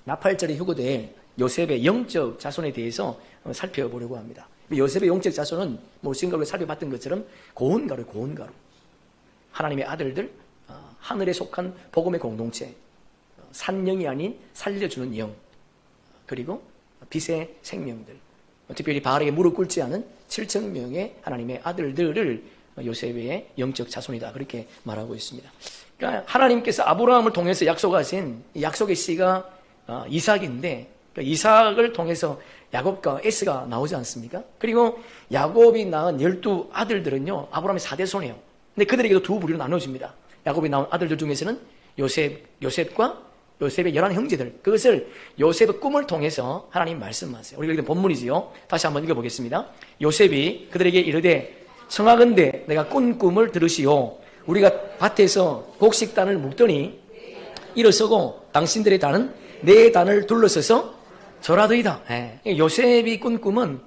나팔절에 휴거될 요셉의 영적 자손에 대해서 살펴보려고 합니다. 요셉의 영적 자손은 뭐 지금까지 살펴봤던 것처럼 고운가루, 고운가루. 하나님의 아들들, 하늘에 속한 복음의 공동체, 산영이 아닌 살려주는 영, 그리고 빛의 생명들, 특별히 바알에게 무릎 꿇지 않은 7,000명의 하나님의 아들들을 요셉의 영적 자손이다, 그렇게 말하고 있습니다. 그러니까 하나님께서 아브라함을 통해서 약속하신 약속의 씨가 이삭인데, 그러니까 이삭을 통해서 야곱과 에스가 나오지 않습니까? 그리고 야곱이 낳은 12 아들들은요, 아브라함의 4대손이에요. 근데 그들에게도 두 부류로 나눠집니다. 야곱이 낳은 아들들 중에서는 요셉과 요셉의 11 형제들, 그것을 요셉의 꿈을 통해서 하나님 말씀하세요. 우리가 읽은 본문이지요. 다시 한번 읽어보겠습니다. 요셉이 그들에게 이르되 청하건대 내가 꾼 꿈을 들으시오. 우리가 밭에서 곡식단을 묶더니 일어서고 당신들의 단은 내 단을 둘러서서 절하더이다. 요셉이 꾼 꿈은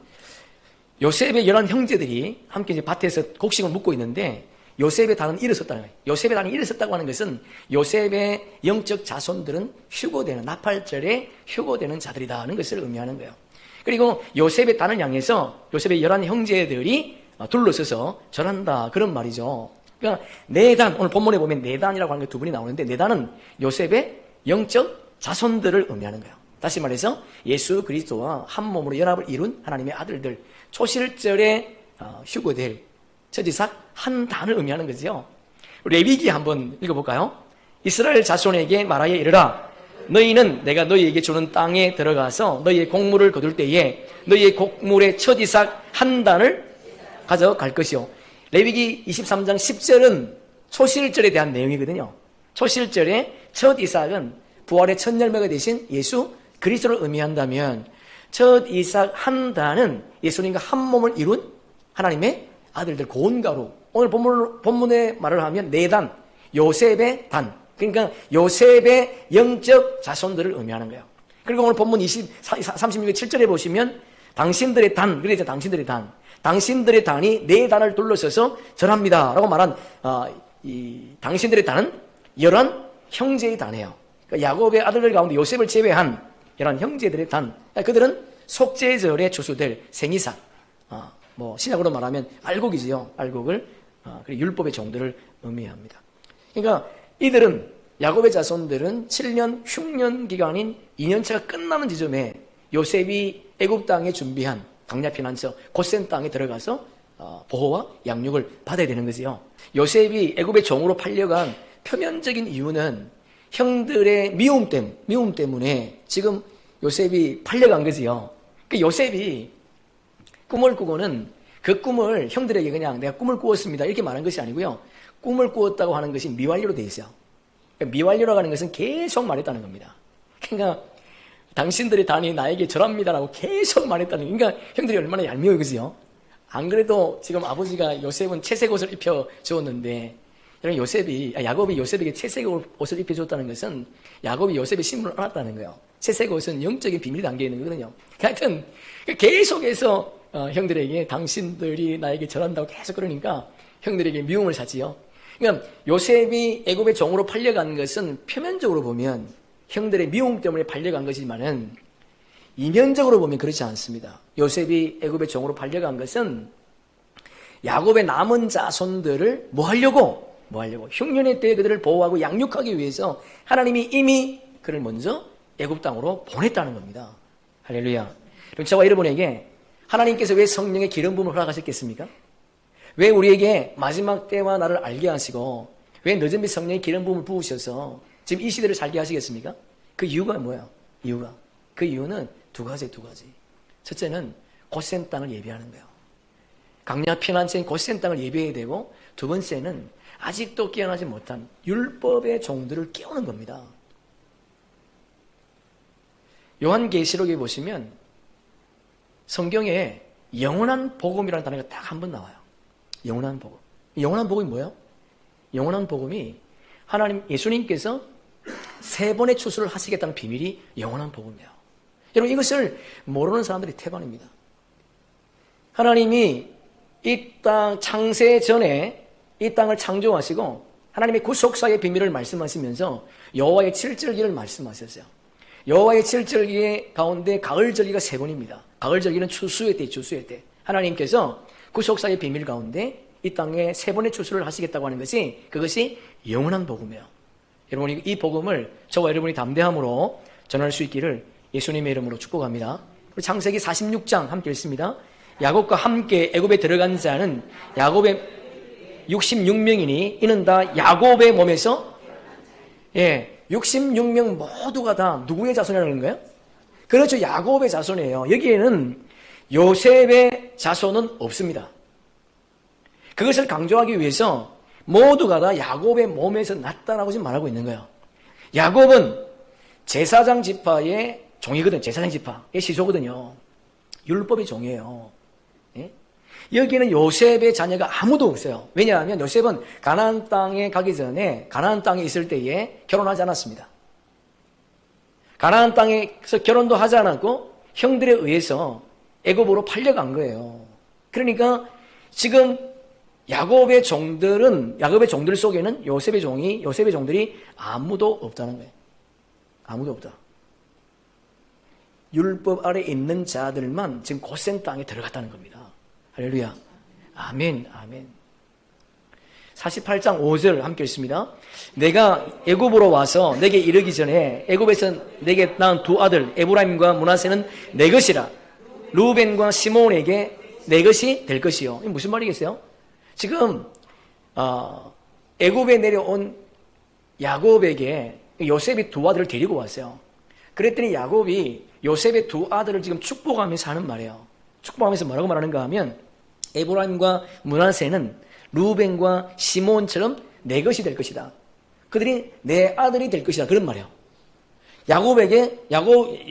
요셉의 11 형제들이 함께 이제 밭에서 곡식을 묶고 있는데 요셉의 단은 일어섰다는 거예요. 요셉의 단이 일어섰다고 하는 것은 요셉의 영적 자손들은 휴거되는, 나팔절에 휴거되는 자들이다는 것을 의미하는 거예요. 그리고 요셉의 단을 향해서 요셉의 11 형제들이 둘러서서 절한다, 그런 말이죠. 그러니까 네 단, 오늘 본문에 보면 네 단이라고 하는 게 두 분이 나오는데 네 단은 요셉의 영적 자손들을 의미하는 거예요. 다시 말해서 예수 그리스도와 한 몸으로 연합을 이룬 하나님의 아들들, 초실절에 휴거될 처지삭 한 단을 의미하는 거죠. 레위기 한번 읽어볼까요? 이스라엘 자손에게 말하여 이르라. 너희는 내가 너희에게 주는 땅에 들어가서 너희의 곡물을 거둘 때에 너희의 곡물의 처지삭 한 단을 가져갈 것이요. 레위기 23장 10절은 초실절에 대한 내용이거든요. 초실절에 첫 이삭은 부활의 첫 열매가 되신 예수 그리스도를 의미한다면 첫 이삭 한 단은 예수님과 한 몸을 이룬 하나님의 아들들 고운가루. 오늘 본문의 말을 하면 네 단, 요셉의 단. 그러니까 요셉의 영적 자손들을 의미하는 거예요. 그리고 오늘 본문 36절 7절에 보시면 당신들의 단, 그래서 당신들의 단. 당신들의 단이 네 단을 둘러서서 절합니다 라고 말한 이 당신들의 단은 11 형제의 단이에요. 그러니까 야곱의 아들들 가운데 요셉을 제외한 11 형제들의 단. 그러니까 그들은 속죄절에 추수될 생이삭. 뭐 신약으로 말하면 알곡이지요. 알곡을 그리고 율법의 종들을 의미합니다. 그러니까 이들은 야곱의 자손들은 7년 흉년 기간인 2년차가 끝나는 지점에 요셉이 애굽 땅에 준비한 강야 피난처 고센 땅에 들어가서 보호와 양육을 받아야 되는 거지요. 요셉이 애굽의 종으로 팔려간 표면적인 이유는 형들의 미움 때문에 지금 요셉이 팔려간 거지요. 그 요셉이 꿈을 꾸고는 그 꿈을 형들에게 그냥 내가 꿈을 꾸었습니다 이렇게 말한 것이 아니고요. 꿈을 꾸었다고 하는 것이 미완료로 되어 있어요. 그러니까 미완료라고 하는 것은 계속 말했다는 겁니다. 그러니까 당신들의 단이 나에게 절합니다라고 계속 말했다는, 그러니까 형들이 얼마나 얄미워요, 그지요? 안 그래도 지금 아버지가 요셉은 채색 옷을 입혀 주었는데, 야곱이 요셉에게 채색 옷을 입혀 줬다는 것은 야곱이 요셉의 신분을 알았다는 거예요. 채색 옷은 영적인 비밀이 담겨 있는 거거든요. 하여튼 계속해서 형들에게 당신들이 나에게 절한다고 계속 그러니까 형들에게 미움을 사지요. 그러니까 요셉이 애굽의 종으로 팔려간 것은 표면적으로 보면 형들의 미움 때문에 팔려간 것이지만은 이면적으로 보면 그렇지 않습니다. 요셉이 애굽의 종으로 팔려간 것은 야곱의 남은 자손들을 뭐 하려고 흉년의 때에 그들을 보호하고 양육하기 위해서 하나님이 이미 그를 먼저 애굽 땅으로 보냈다는 겁니다. 할렐루야. 그럼 저와 여러분에게 하나님께서 왜 성령의 기름 부음을 허락하셨겠습니까? 왜 우리에게 마지막 때와 나를 알게 하시고 왜 늦은 빛 성령의 기름 부음을 부으셔서 지금 이 시대를 살게 하시겠습니까? 그 이유가 뭐예요? 그 이유는 두 가지. 첫째는 고센 땅을 예비하는 거예요. 강야 피난처인 고센 땅을 예비해야 되고, 두 번째는 아직도 깨어나지 못한 율법의 종들을 깨우는 겁니다. 요한계시록에 보시면 성경에 영원한 복음이라는 단어가 딱 한 번 나와요. 영원한 복음. 영원한 복음이 뭐예요? 영원한 복음이 하나님 예수님께서 3번의 추수를 하시겠다는 비밀이 영원한 복음이에요. 여러분, 이것을 모르는 사람들이 태반입니다. 하나님이 이 땅 창세 전에 이 땅을 창조하시고 하나님의 구속사의 비밀을 말씀하시면서 여호와의 7절기를 말씀하셨어요. 여호와의 7절기 가운데 가을 절기가 3번입니다. 가을 절기는 추수의 때, 추수의 때. 하나님께서 구속사의 비밀 가운데 이 땅에 3번의 추수를 하시겠다고 하는 것이 그것이 영원한 복음이에요. 여러분, 이 복음을 저와 여러분이 담대함으로 전할 수 있기를 예수님의 이름으로 축복합니다. 창세기 46장 함께 읽습니다. 야곱과 함께 애굽에 들어간 자는 야곱의 66명이니 이는 다 야곱의 몸에서 66명 모두가 다 누구의 자손이라는 거예요? 그렇죠. 야곱의 자손이에요. 여기에는 요셉의 자손은 없습니다. 그것을 강조하기 위해서 모두가 다 야곱의 몸에서 났다라고 지금 말하고 있는 거예요. 야곱은 제사장 지파의 종이거든. 제사장 지파의 시소거든요. 율법의 종이에요. 예? 여기는 요셉의 자녀가 아무도 없어요. 왜냐하면 요셉은 가나안 땅에 가기 전에 가나안 땅에 있을 때에 결혼하지 않았습니다. 가나안 땅에서 결혼도 하지 않았고 형들에 의해서 애굽으로 팔려간 거예요. 그러니까 지금 야곱의 종들 속에는 요셉의 종들이 아무도 없다는 거예요. 아무도 없다. 율법 아래 있는 자들만 지금 고센 땅에 들어갔다는 겁니다. 할렐루야. 아멘, 아멘. 48장 5절 함께 읽습니다. 내가 애굽으로 와서 내게 이르기 전에 애굽에서 내게 낳은 두 아들 에브라임과 므낫세는 내 것이라. 루벤과 시몬에게 내 것이 될 것이요. 이게 무슨 말이겠어요? 지금 애굽에 내려온 야곱에게 요셉이 두 아들을 데리고 왔어요. 그랬더니 야곱이 요셉의 두 아들을 지금 축복하면서 하는 말이에요. 축복하면서 뭐라고 말하는가 하면 에브라임과 므낫세는 루벤과 시몬처럼 내 것이 될 것이다. 그들이 내 아들이 될 것이다. 그런 말이에요.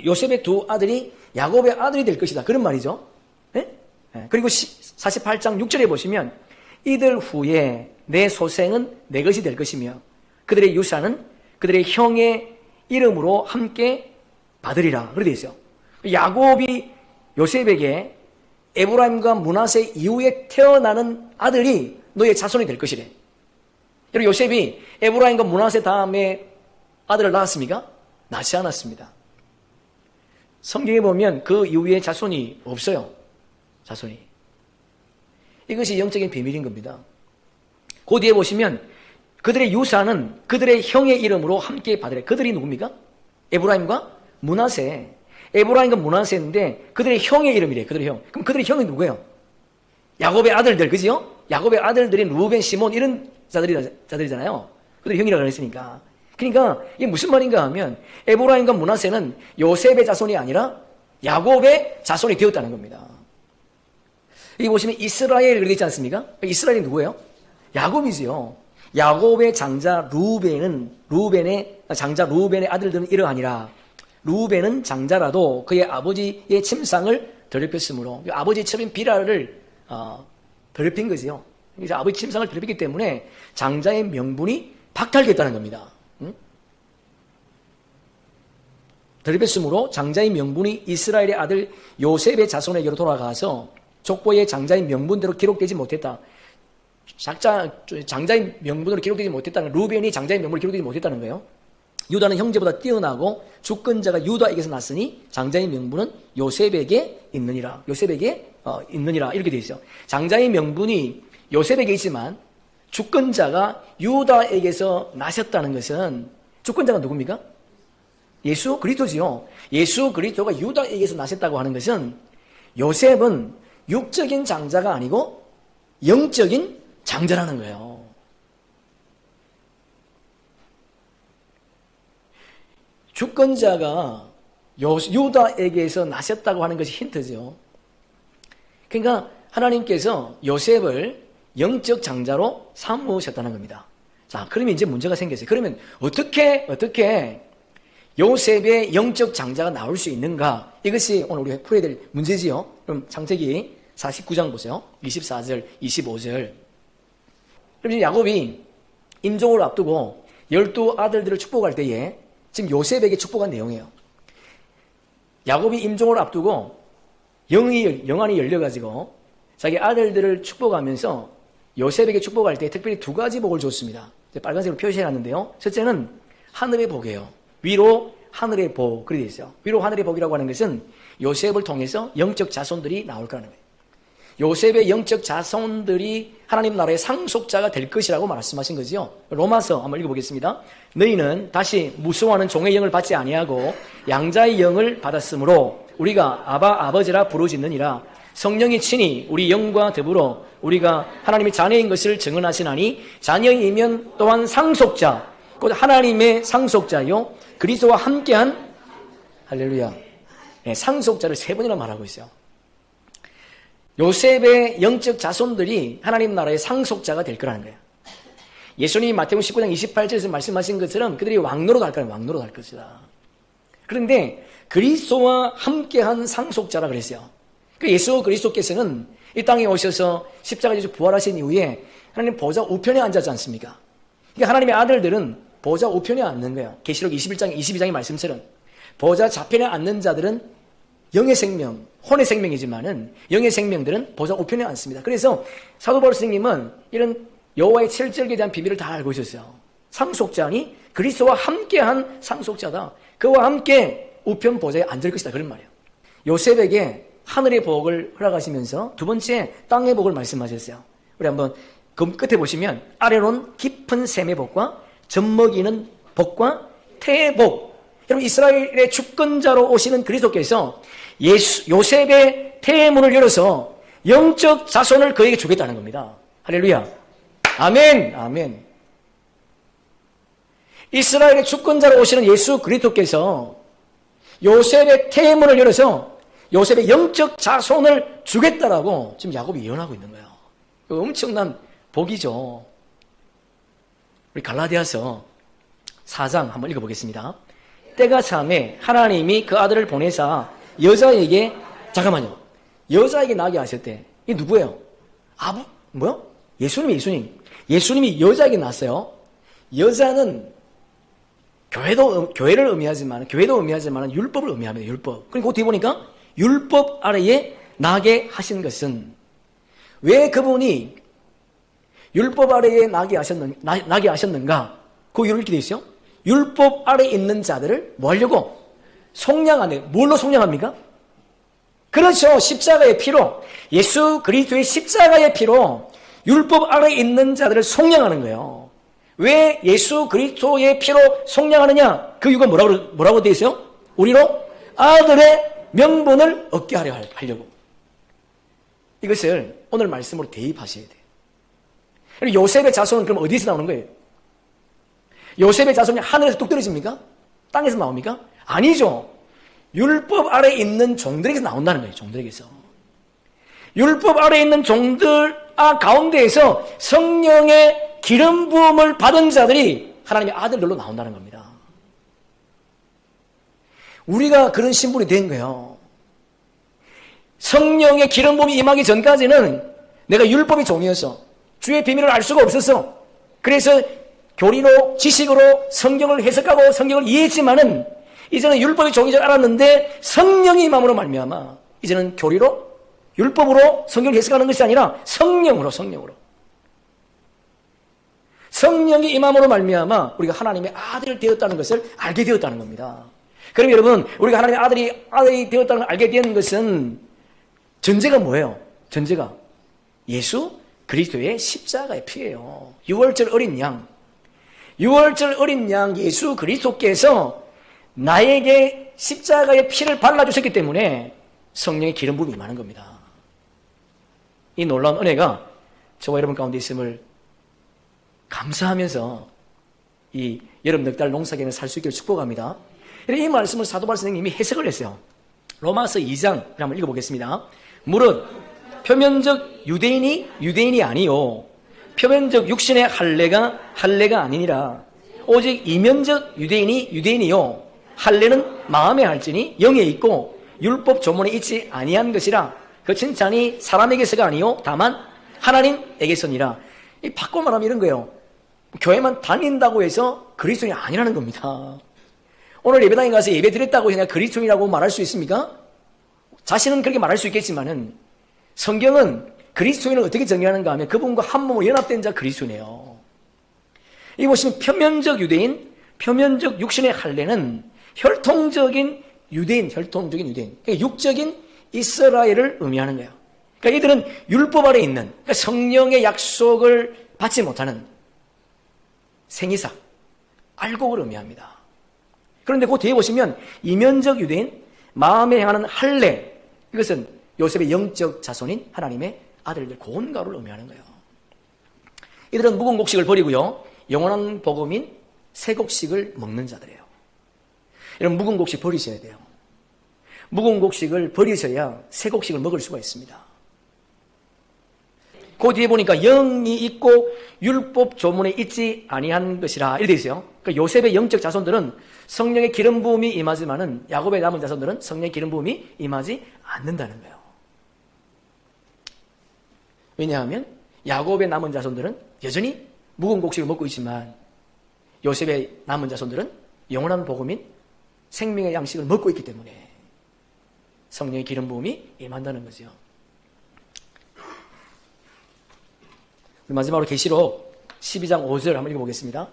요셉의 두 아들이 야곱의 아들이 될 것이다. 그런 말이죠. 네? 그리고 48장 6절에 보시면 이들 후에 내 소생은 내 것이 될 것이며 그들의 유산은 그들의 형의 이름으로 함께 받으리라. 그렇게 되어 있어요. 야곱이 요셉에게 에브라임과 므낫세 이후에 태어나는 아들이 너의 자손이 될 것이래. 여러분, 요셉이 에브라임과 므낫세 다음에 아들을 낳았습니까? 낳지 않았습니다. 성경에 보면 그 이후에 자손이 없어요. 자손이. 이것이 영적인 비밀인 겁니다. 그 뒤에 보시면 그들의 유산은 그들의 형의 이름으로 함께 받으래. 그들이 누굽니까? 에브라임과 므낫세. 에브라임과 므낫세인데 그들의 형의 이름이래. 그들의 형. 그럼 그들의 형이 누구예요? 야곱의 아들들, 그지요? 야곱의 아들들인 루벤, 시몬 이런 자들이잖아요. 그들의 형이라고 그랬으니까. 그러니까 이게 무슨 말인가 하면 에브라임과 므낫세는 요셉의 자손이 아니라 야곱의 자손이 되었다는 겁니다. 여기 보시면 이스라엘 그렇게 있지 않습니까? 이스라엘이 누구예요? 야곱이지요. 야곱의 장자 루벤의 아들들은 이러하니라. 루벤은 장자라도 그의 아버지의 침상을 더럽혔으므로 아버지의 첩인 비라를 더럽힌 거지요. 그래서 아버지 침상을 더럽혔기 때문에 장자의 명분이 박탈됐다는 겁니다. 더럽혔으므로 장자의 명분이 이스라엘의 아들 요셉의 자손에게로 돌아가서 족보의 장자의 명분대로 기록되지 못했다. 장자의 명분으로 기록되지 못했다는, 루벤이 장자의 명분으로 기록되지 못했다는 거예요. 유다는 형제보다 뛰어나고 주권자가 유다에게서 났으니 장자의 명분은 요셉에게 있느니라. 있느니라. 이렇게 되어 있어요. 장자의 명분이 요셉에게 있지만 주권자가 유다에게서 나셨다는 것은, 주권자가 누굽니까? 예수 그리스도지요. 예수 그리스도가 유다에게서 나셨다고 하는 것은 요셉은 육적인 장자가 아니고 영적인 장자라는 거예요. 주권자가 유다에게서 나셨다고 하는 것이 힌트죠. 그러니까 하나님께서 요셉을 영적 장자로 삼으셨다는 겁니다. 자, 그러면 이제 문제가 생겼어요. 그러면 어떻게 요셉의 영적 장자가 나올 수 있는가? 이것이 오늘 우리가 풀어야 될 문제지요. 그럼 창세기 49장 보세요. 24절, 25절. 그럼 야곱이 임종을 앞두고 12아들들을 축복할 때에 지금 요셉에게 축복한 내용이에요. 야곱이 임종을 앞두고 영안이 열려가지고 자기 아들들을 축복하면서 요셉에게 축복할 때 특별히 두 가지 복을 줬습니다. 빨간색으로 표시해놨는데요. 첫째는 하늘의 복이에요. 위로 하늘의 복, 그렇게 되어 있어요. 위로 하늘의 복이라고 하는 것은 요셉을 통해서 영적 자손들이 나올 거라는 거예요. 요셉의 영적 자손들이 하나님 나라의 상속자가 될 것이라고 말씀하신 거죠. 로마서 한번 읽어보겠습니다. 너희는 다시 무수하는 종의 영을 받지 아니하고 양자의 영을 받았으므로 우리가 아버지라 부르짖느니라. 성령이 친히 우리 영과 더불어 우리가 하나님의 자녀인 것을 증언하시나니 자녀이면 또한 상속자, 곧 하나님의 상속자요 그리스도와 함께한 할렐루야. 네, 상속자를 세 번이나 말하고 있어요. 요셉의 영적 자손들이 하나님 나라의 상속자가 될 거라는 거예요. 예수님이 마태복음 19장 28절에서 말씀하신 것처럼 그들이 왕노로 갈 거예요. 왕노로 갈 것이다. 그런데 그리스도와 함께한 상속자라 그랬어요. 예수 그리스도께서는 이 땅에 오셔서 십자가에서 부활하신 이후에 하나님 보좌 우편에 앉았지 않습니까? 그러니까 하나님의 아들들은 보좌 우편에 앉는 거예요. 계시록 21장, 22장의 말씀처럼 보좌 좌편에 앉는 자들은 영의 생명, 혼의 생명이지만은 영의 생명들은 보좌 우편에 앉습니다. 그래서 사도 바울 선생님은 이런 여호와의 칠절기에 대한 비밀을 다 알고 있었어요. 상속자니 그리스도와 함께한 상속자다. 그와 함께 우편 보좌에 앉을 것이다. 그런 말이에요. 요셉에게 하늘의 복을 허락하시면서 두 번째 땅의 복을 말씀하셨어요. 우리 한번 끝에 보시면 아래로는 깊은 샘의 복과 젖먹이는 복과 태의 복. 여러분 이스라엘의 주권자로 오시는 그리스도께서 요셉의 태의 문을 열어서 영적 자손을 그에게 주겠다는 겁니다. 할렐루야. 아멘. 아멘. 이스라엘의 주권자로 오시는 예수 그리스도께서 요셉의 태의 문을 열어서 요셉의 영적 자손을 주겠다라고 지금 야곱이 예언하고 있는 거예요. 엄청난 복이죠. 우리 갈라디아서 4장 한번 읽어보겠습니다. 때가 참에 하나님이 그 아들을 보내사 여자에게 잠깐만요. 여자에게 나게 하셨대. 이게 누구예요? 예수님. 예수님이 여자에게 낳았어요. 여자는 교회를 의미하지만 율법을 의미합니다. 율법. 그리고 뒤에 보니까 율법 아래에 나게 하신 것은 왜 그분이 율법 아래에 나게 하셨는가? 그 이유를 이렇게 되어 있어요. 율법 아래에 있는 자들을 뭐 하려고? 속량하네. 뭘로 속량합니까? 그렇죠. 십자가의 피로. 예수 그리스도의 십자가의 피로 율법 아래에 있는 자들을 속량하는 거예요. 왜 예수 그리스도의 피로 속량하느냐? 그 이유가 뭐라고 되어 있어요? 우리로 아들의 명분을 얻게 하려고. 이것을 오늘 말씀으로 대입하셔야 돼요. 요셉의 자손은 그럼 어디서 나오는 거예요? 요셉의 자손이 하늘에서 뚝 떨어집니까? 땅에서 나옵니까? 아니죠. 율법 아래에 있는 종들에게서 나온다는 거예요. 종들에게서. 율법 아래에 있는 종들 가운데에서 성령의 기름 부음을 받은 자들이 하나님의 아들들로 나온다는 겁니다. 우리가 그런 신분이 된 거예요. 성령의 기름 부음이 임하기 전까지는 내가 율법의 종이어서 주의 비밀을 알 수가 없었어. 그래서 교리로 지식으로 성경을 해석하고 성경을 이해했지만은 이제는 율법의 종인 줄 알았는데 성령의 임함으로 말미암아 이제는 교리로 율법으로 성경을 해석하는 것이 아니라 성령으로 성령의 임함으로 말미암아 우리가 하나님의 아들이 되었다는 것을 알게 되었다는 겁니다. 그럼 여러분 우리가 하나님의 아들이 되었다는 걸 알게 된 것은 전제가 뭐예요? 전제가 예수 그리스도의 십자가의 피예요. 6월절 어린 양. 6월절 어린 양 예수 그리스도께서 나에게 십자가의 피를 발라주셨기 때문에 성령의 기름 부음이 임하는 겁니다. 이 놀라운 은혜가 저와 여러분 가운데 있음을 감사하면서 이 여름 넉 달 농사경을 살 수 있기를 축복합니다. 이 말씀을 사도 바울 선생님이 해석을 했어요. 로마서 2장 한번 읽어보겠습니다. 무릇 표면적 유대인이 아니요 표면적 육신의 할례가 아니니라. 오직 이면적 유대인이요 할례는 마음에 할지니 영에 있고 율법 조문에 있지 아니한 것이라. 그 칭찬이 사람에게서가 아니요 다만 하나님에게서니라. 바꿔 말하면 이런 거예요. 교회만 다닌다고 해서 그리스도인이 아니라는 겁니다. 오늘 예배당에 가서 예배 드렸다고 해서 그리스도인이라고 말할 수 있습니까? 자신은 그렇게 말할 수 있겠지만은 성경은 그리스도인을 어떻게 정의하는가 하면 그분과 한 몸으로 연합된 자 그리스도이네요. 이 보시면 표면적 유대인, 표면적 육신의 할례는 혈통적인 유대인. 그러니까 육적인 이스라엘을 의미하는 거예요. 그러니까 이들은 율법 아래 있는, 그러니까 성령의 약속을 받지 못하는 생이사, 알곡을 의미합니다. 그런데 그 뒤에 보시면 이면적 유대인, 마음에 향하는 할례, 이것은 요셉의 영적 자손인 하나님의 아들들 고운 가루를 의미하는 거예요. 이들은 묵은 곡식을 버리고요, 영원한 복음인 새 곡식을 먹는 자들이에요. 이런 묵은 곡식 버리셔야 돼요. 묵은 곡식을 버리셔야 새 곡식을 먹을 수가 있습니다. 그 뒤에 보니까 영이 있고 율법 조문에 있지 아니한 것이라 이렇게 되어 있어요. 그러니까 요셉의 영적 자손들은 성령의 기름 부음이 임하지만은 야곱의 남은 자손들은 성령의 기름 부음이 임하지 않는다는 거예요. 왜냐하면 야곱의 남은 자손들은 여전히 묵은 곡식을 먹고 있지만 요셉의 남은 자손들은 영원한 복음인 생명의 양식을 먹고 있기 때문에 성령의 기름 부음이 임한다는 거죠. 마지막으로 계시록 12장 5절 한번 읽어보겠습니다.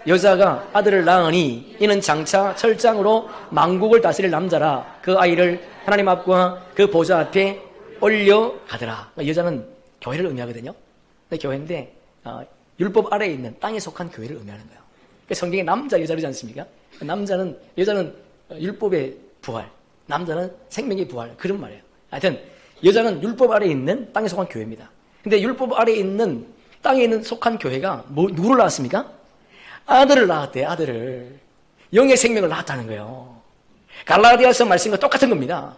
여자가 아들을 낳으니 이는 장차 철장으로 만국을 다스릴 남자라. 그 아이를 하나님 앞과 그 보좌 앞에 올려가더라. 여자는 교회를 의미하거든요. 근데 교회인데 율법 아래에 있는 땅에 속한 교회를 의미하는 거예요. 성경에 남자, 여자 그러지 않습니까? 여자는 율법의 부활, 남자는 생명의 부활, 그런 말이에요. 하여튼 여자는 율법 아래에 있는 땅에 속한 교회입니다. 근데 율법 아래에 있는 땅에 있는 속한 교회가 누구를 낳았습니까? 아들을 낳았대요. 아들을. 영의 생명을 낳았다는 거예요. 갈라디아서 말씀과 똑같은 겁니다.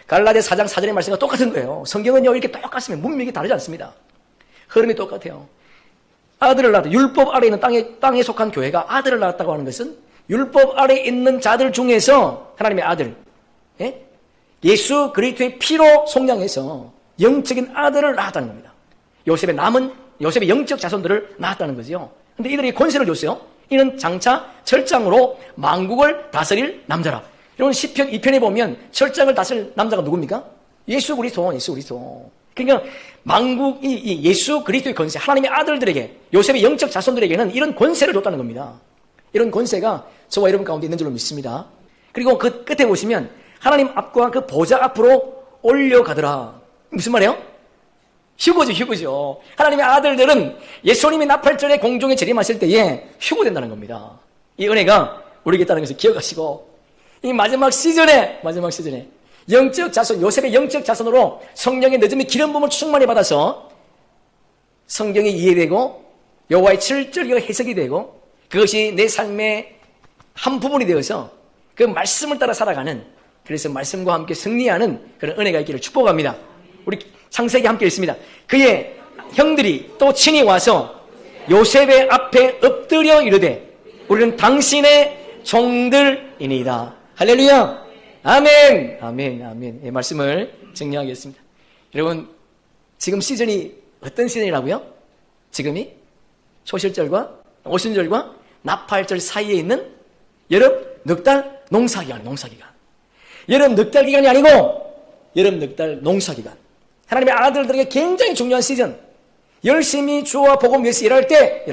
갈라디아 4장 4절의 말씀과 똑같은 거예요. 성경은요 이렇게 똑같으면 문맥이 다르지 않습니다. 흐름이 똑같아요. 아들을 낳았다. 율법 아래에 있는 땅에 속한 교회가 아들을 낳았다고 하는 것은 율법 아래에 있는 자들 중에서 하나님의 아들, 예수 그리스도의 피로 속량해서 영적인 아들을 낳았다는 겁니다. 요셉의 영적 자손들을 낳았다는 거죠. 근데 이들이 권세를 줬어요. 이는 장차 철장으로 만국을 다스릴 남자라. 여러분 시편 2편에 보면 철장을 다스릴 남자가 누굽니까? 예수 그리스도. 그러니까 만국이 예수 그리스도의 권세, 하나님의 아들들에게, 요셉의 영적 자손들에게는 이런 권세를 줬다는 겁니다. 이런 권세가 저와 여러분 가운데 있는 줄로 믿습니다. 그리고 그 끝에 보시면 하나님 앞과 그 보좌 앞으로 올려가더라. 무슨 말이에요? 휴거죠. 하나님의 아들들은 예수님이 나팔절에 공중에 재림하실 때에 휴거된다는 겁니다. 이 은혜가 우리에게 있다는 것을 기억하시고, 이 마지막 시즌에 영적 자손, 요셉의 영적 자손으로 성령의 늦음의 기름 부음을 충만히 받아서 성경이 이해되고 여호와의 7절기가 해석이 되고 그것이 내 삶의 한 부분이 되어서 그 말씀을 따라 살아가는, 그래서 말씀과 함께 승리하는 그런 은혜가 있기를 축복합니다. 우리 창세기 함께 읽습니다. 그의 형들이 또 친히 와서 요셉의 앞에 엎드려 이르되 우리는 당신의 종들이니이다. 할렐루야. 아멘. 이 말씀을 정리하겠습니다. 여러분 지금 시즌이 어떤 시즌이라고요? 지금이 초실절과 오순절과 나팔절 사이에 있는 여름 넉달 농사기간. 여름 넉달 기간이 아니고 여름 넉달 농사기간. 하나님의 아들들에게 굉장히 중요한 시즌. 열심히 주와 복음 위해서 일할 때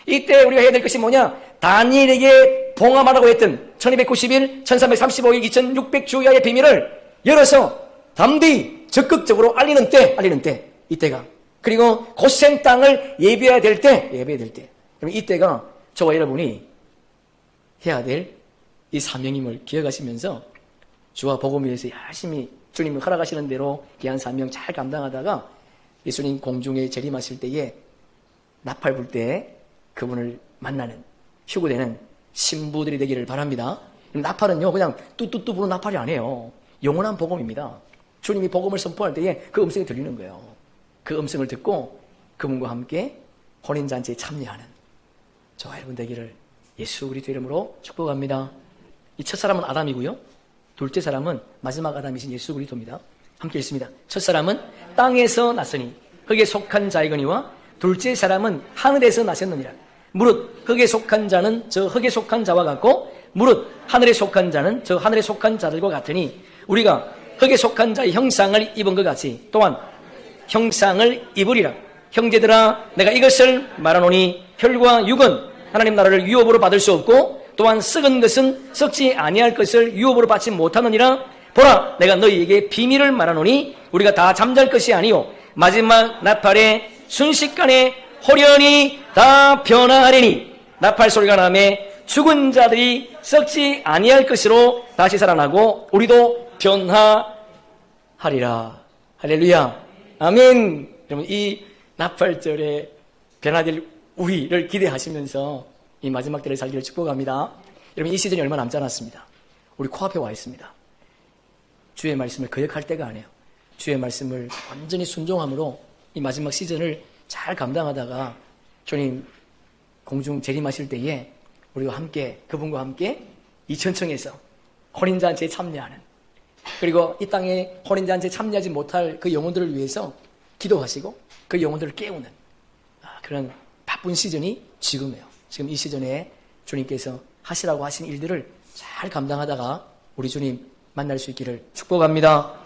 이때 우리가 해야 될 것이 뭐냐? 다니엘에게 봉함하라고 했던 1291, 1335일, 2600주야의 비밀을 열어서 담대히 적극적으로 알리는 때, 이때가. 그리고 고센 땅을 예배해야 될 때. 그럼 이때가 저와 여러분이 해야 될 이 사명임을 기억하시면서 주와 복음 위해서 열심히 주님이 허락하시는 대로 귀한 사명 잘 감당하다가 예수님 공중에 재림하실 때에 나팔 불 때 그분을 만나는, 휴거되는 신부들이 되기를 바랍니다. 나팔은요 그냥 뚜뚜뚜 부는 나팔이 아니에요. 영원한 복음입니다. 주님이 복음을 선포할 때에 그 음성이 들리는 거예요. 그 음성을 듣고 그분과 함께 혼인잔치에 참여하는 저와 여러분 되기를 예수 그리스도 이름으로 축복합니다. 이 첫사람은 아담이고요, 둘째 사람은 마지막 아담이신 예수 그리스도입니다. 함께 읽습니다. 첫 사람은 땅에서 났으니 흙에 속한 자이거니와 둘째 사람은 하늘에서 나셨느니라. 무릇 흙에 속한 자는 저 흙에 속한 자와 같고 무릇 하늘에 속한 자는 저 하늘에 속한 자들과 같으니 우리가 흙에 속한 자의 형상을 입은 것 같이 또한 형상을 입으리라. 형제들아 내가 이것을 말하노니 혈과 육은 하나님 나라를 유업으로 받을 수 없고 또한 썩은 것은 썩지 아니할 것을 유업으로 받지 못하느니라. 보라, 내가 너희에게 비밀을 말하노니 우리가 다 잠잘 것이 아니요 마지막 나팔에 순식간에 호련히 다 변화하리니, 나팔 소리가 나매 죽은 자들이 썩지 아니할 것으로 다시 살아나고 우리도 변화하리라. 할렐루야. 아멘. 여러분, 이 나팔절에 변화될 우리를 기대하시면서 이 마지막 때를 살기를 축복합니다. 여러분, 이 시즌이 얼마 남지 않았습니다. 우리 코앞에 와 있습니다. 주의 말씀을 거역할 때가 아니에요. 주의 말씀을 완전히 순종함으로 이 마지막 시즌을 잘 감당하다가 주님 공중 재림하실 때에 우리와 함께, 그분과 함께 이천청에서 혼인잔치에 참여하는, 그리고 이 땅에 혼인잔치에 참여하지 못할 그 영혼들을 위해서 기도하시고 그 영혼들을 깨우는 그런 바쁜 시즌이 지금이에요. 지금 이 시즌에 주님께서 하시라고 하신 일들을 잘 감당하다가 우리 주님 만날 수 있기를 축복합니다.